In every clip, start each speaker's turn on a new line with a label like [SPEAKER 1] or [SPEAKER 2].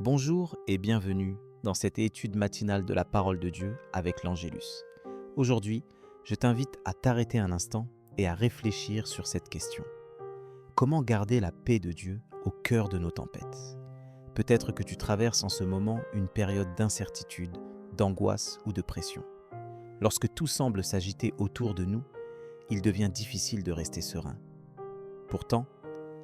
[SPEAKER 1] Bonjour et bienvenue dans cette étude matinale de la parole de Dieu avec l'Angélus. Aujourd'hui, je t'invite à t'arrêter un instant et à réfléchir sur cette question. Comment garder la paix de Dieu au cœur de nos tempêtes ? Peut-être que tu traverses en ce moment une période d'incertitude, d'angoisse ou de pression. Lorsque tout semble s'agiter autour de nous, il devient difficile de rester serein. Pourtant,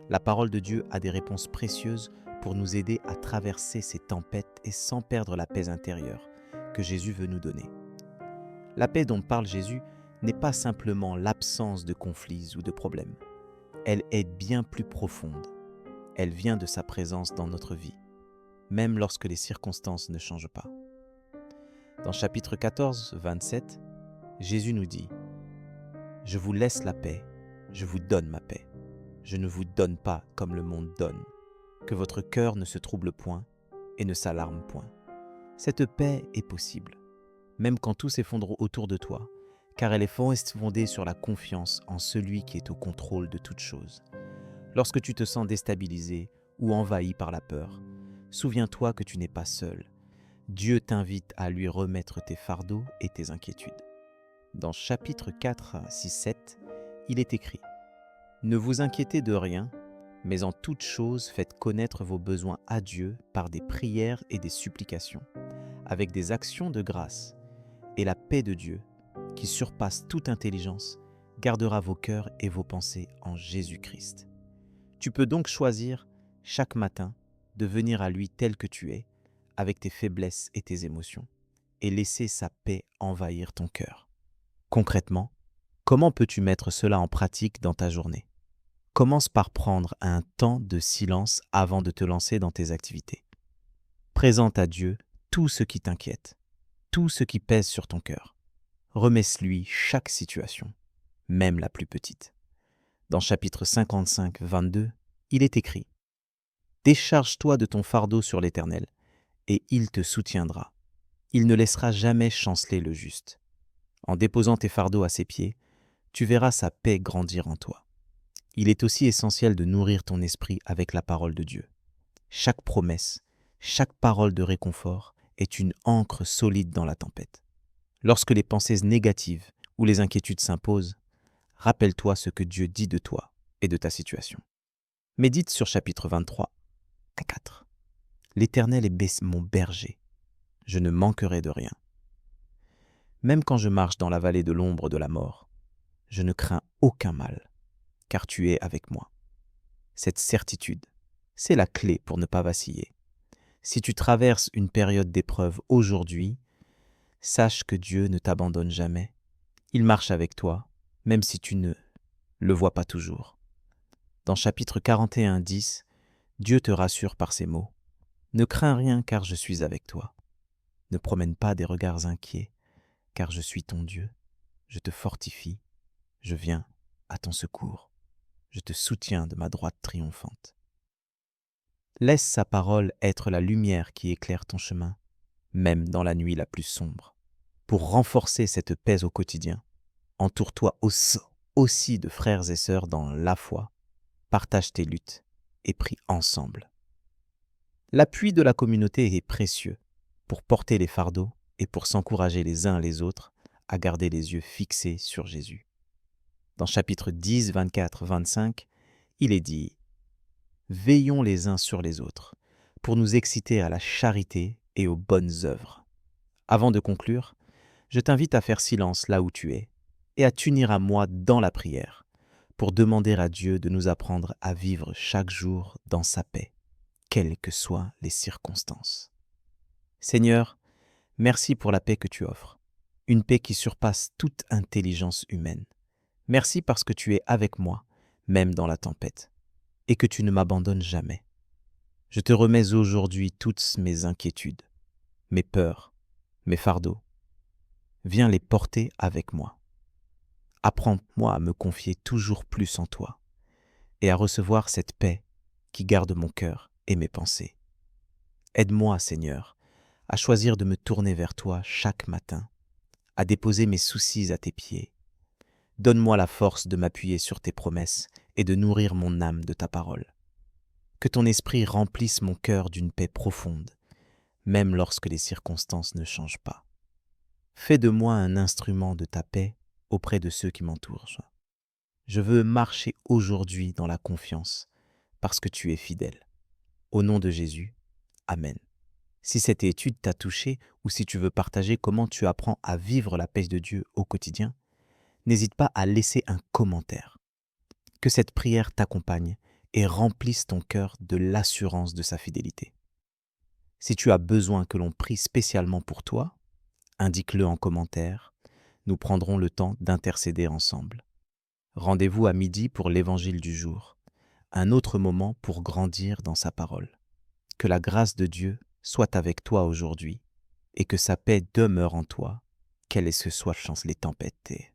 [SPEAKER 1] la parole de Dieu a des réponses précieuses pour nous aider à traverser ces tempêtes et sans perdre la paix intérieure que Jésus veut nous donner. La paix dont parle Jésus n'est pas simplement l'absence de conflits ou de problèmes. Elle est bien plus profonde. Elle vient de sa présence dans notre vie, même lorsque les circonstances ne changent pas. Dans chapitre 14, 27, Jésus nous dit « Je vous laisse la paix, je vous donne ma paix. Je ne vous donne pas comme le monde donne. Que votre cœur ne se trouble point et ne s'alarme point. » Cette paix est possible, même quand tout s'effondre autour de toi, car elle est fondée sur la confiance en celui qui est au contrôle de toutes choses. Lorsque tu te sens déstabilisé ou envahi par la peur, souviens-toi que tu n'es pas seul. Dieu t'invite à lui remettre tes fardeaux et tes inquiétudes. Dans chapitre 4, 6, 7, il est écrit « Ne vous inquiétez de rien, mais en toute chose faites connaître vos besoins à Dieu par des prières et des supplications, avec des actions de grâce, et la paix de Dieu, qui surpasse toute intelligence, gardera vos cœurs et vos pensées en Jésus-Christ. » Tu peux donc choisir, chaque matin, de venir à lui tel que tu es, avec tes faiblesses et tes émotions, et laisser sa paix envahir ton cœur. Concrètement, comment peux-tu mettre cela en pratique dans ta journée ? Commence par prendre un temps de silence avant de te lancer dans tes activités. Présente à Dieu tout ce qui t'inquiète, tout ce qui pèse sur ton cœur. Remets-lui chaque situation, même la plus petite. Dans chapitre 55, 22, il est écrit « Décharge-toi de ton fardeau sur l'Éternel, et il te soutiendra. Il ne laissera jamais chanceler le juste. En déposant tes fardeaux à ses pieds, tu verras sa paix grandir en toi. » Il est aussi essentiel de nourrir ton esprit avec la parole de Dieu. Chaque promesse, chaque parole de réconfort est une ancre solide dans la tempête. Lorsque les pensées négatives ou les inquiétudes s'imposent, rappelle-toi ce que Dieu dit de toi et de ta situation. Médite sur chapitre 23, 4. L'Éternel est mon berger, je ne manquerai de rien. Même quand je marche dans la vallée de l'ombre de la mort, je ne crains aucun mal, car tu es avec moi. Cette certitude, c'est la clé pour ne pas vaciller. Si tu traverses une période d'épreuve aujourd'hui, sache que Dieu ne t'abandonne jamais. Il marche avec toi, même si tu ne le vois pas toujours. Dans chapitre 41, 10, Dieu te rassure par ces mots. « Ne crains rien car je suis avec toi. Ne promène pas des regards inquiets, car je suis ton Dieu. Je te fortifie, je viens à ton secours. Je te soutiens de ma droite triomphante. » Laisse sa parole être la lumière qui éclaire ton chemin, même dans la nuit la plus sombre. Pour renforcer cette paix au quotidien, entoure-toi aussi de frères et sœurs dans la foi, partage tes luttes et prie ensemble. L'appui de la communauté est précieux pour porter les fardeaux et pour s'encourager les uns les autres à garder les yeux fixés sur Jésus. Dans chapitre 10, 24, 25, il est dit « Veillons les uns sur les autres, pour nous exciter à la charité et aux bonnes œuvres. » Avant de conclure, je t'invite à faire silence là où tu es et à t'unir à moi dans la prière pour demander à Dieu de nous apprendre à vivre chaque jour dans sa paix, quelles que soient les circonstances. Seigneur, merci pour la paix que tu offres, une paix qui surpasse toute intelligence humaine. Merci parce que tu es avec moi, même dans la tempête, et que tu ne m'abandonnes jamais. Je te remets aujourd'hui toutes mes inquiétudes, mes peurs, mes fardeaux. Viens les porter avec moi. Apprends-moi à me confier toujours plus en toi et à recevoir cette paix qui garde mon cœur et mes pensées. Aide-moi, Seigneur, à choisir de me tourner vers toi chaque matin, à déposer mes soucis à tes pieds. Donne-moi la force de m'appuyer sur tes promesses et de nourrir mon âme de ta parole. Que ton esprit remplisse mon cœur d'une paix profonde, même lorsque les circonstances ne changent pas. Fais de moi un instrument de ta paix auprès de ceux qui m'entourent. Je veux marcher aujourd'hui dans la confiance parce que tu es fidèle. Au nom de Jésus, Amen. Si cette étude t'a touché ou si tu veux partager comment tu apprends à vivre la paix de Dieu au quotidien, n'hésite pas à laisser un commentaire. Que cette prière t'accompagne et remplisse ton cœur de l'assurance de sa fidélité. Si tu as besoin que l'on prie spécialement pour toi, indique-le en commentaire. Nous prendrons le temps d'intercéder ensemble. Rendez-vous à midi pour l'évangile du jour, un autre moment pour grandir dans sa parole. Que la grâce de Dieu soit avec toi aujourd'hui et que sa paix demeure en toi, quelles que soient les tempêtes.